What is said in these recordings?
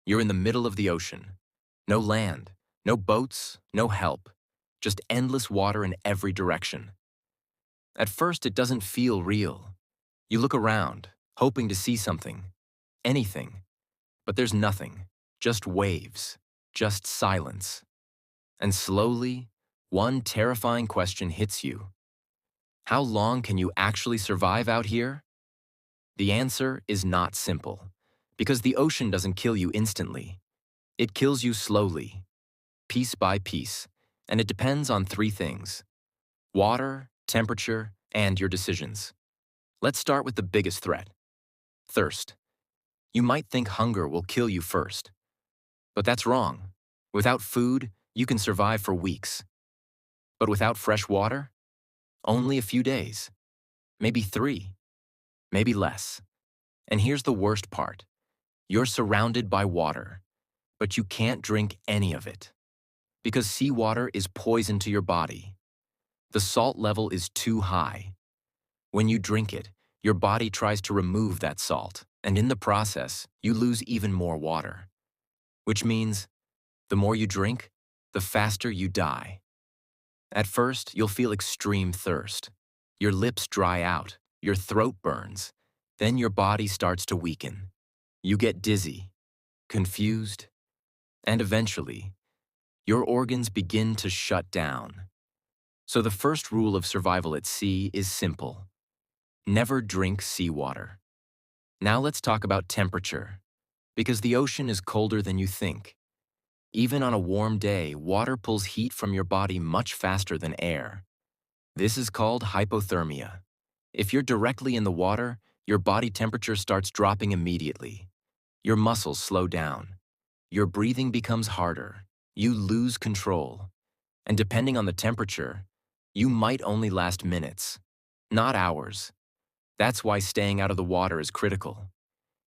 You're in the middle of the ocean. No land, no boats, no help. Just endless water in every direction. At first, it doesn't feel real. You look around, hoping to see something. Anything. But there's nothing. Just waves. Just silence. And slowly, one terrifying question hits you. How long can you actually survive out here? The answer is not simple, because the ocean doesn't kill you instantly. It kills you slowly, piece by piece, and it depends on three things: water, temperature, and your decisions. Let's start with the biggest threat: thirst. You might think hunger will kill you first, but that's wrong. Without food, you can survive for weeks. But without fresh water, only a few days, maybe 3, maybe less. And here's the worst part. You're surrounded by water, but you can't drink any of it. Because seawater is poison to your body. The salt level is too high. When you drink it, your body tries to remove that salt, and in the process, you lose even more water. Which means, the more you drink, the faster you die. At first, you'll feel extreme thirst. Your lips dry out, your throat burns. Then your body starts to weaken. You get dizzy, confused, and eventually, your organs begin to shut down. So the first rule of survival at sea is simple. Never drink seawater. Now let's talk about temperature, because the ocean is colder than you think. Even on a warm day, water pulls heat from your body much faster than air. This is called hypothermia. If you're directly in the water, your body temperature starts dropping immediately. Your muscles slow down. Your breathing becomes harder. You lose control. And depending on the temperature, you might only last minutes, not hours. That's why staying out of the water is critical.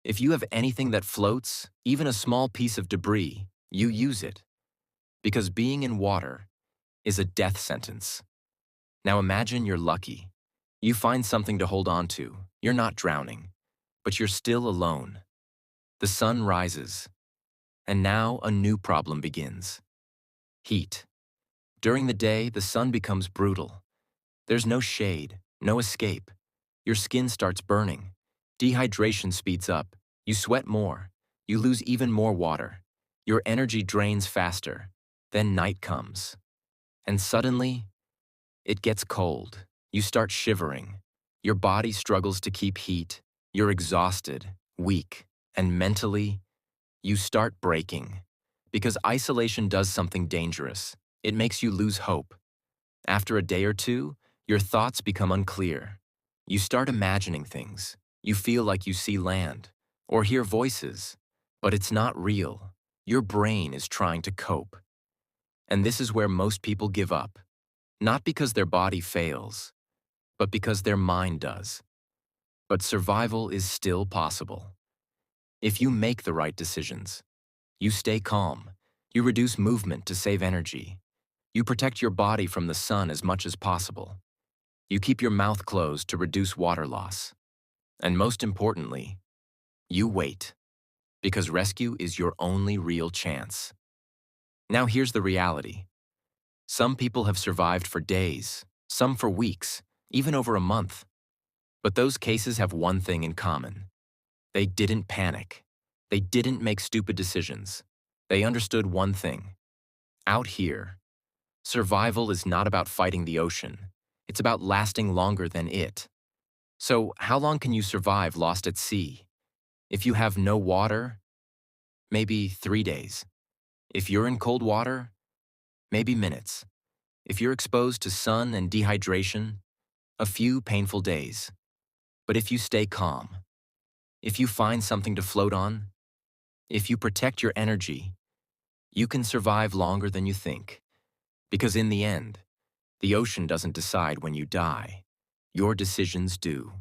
If you have anything that floats, even a small piece of debris, you use it. Because being in water is a death sentence. Now imagine you're lucky. You find something to hold on to. You're not drowning, but you're still alone. The sun rises, and now a new problem begins. Heat. During the day, the sun becomes brutal. There's no shade, no escape. Your skin starts burning. Dehydration speeds up. You sweat more. You lose even more water. Your energy drains faster. Then night comes. And suddenly, it gets cold. You start shivering. Your body struggles to keep heat. You're exhausted, weak, and mentally, you start breaking. Because isolation does something dangerous. It makes you lose hope. After a day or two, your thoughts become unclear. You start imagining things. You feel like you see land or hear voices, but it's not real. Your brain is trying to cope. And this is where most people give up. Not because their body fails, but because their mind does. But survival is still possible. If you make the right decisions, you stay calm, you reduce movement to save energy, you protect your body from the sun as much as possible, you keep your mouth closed to reduce water loss, and most importantly, you wait, because rescue is your only real chance. Now here's the reality. Some people have survived for days, some for weeks, even over a month. But those cases have one thing in common. They didn't panic. They didn't make stupid decisions. They understood one thing. Out here, survival is not about fighting the ocean. It's about lasting longer than it. So how long can you survive lost at sea? If you have no water, maybe 3 days. If you're in cold water, maybe minutes. If you're exposed to sun and dehydration, a few painful days. But if you stay calm, if you find something to float on, if you protect your energy, you can survive longer than you think. Because in the end, the ocean doesn't decide when you die. Your decisions do.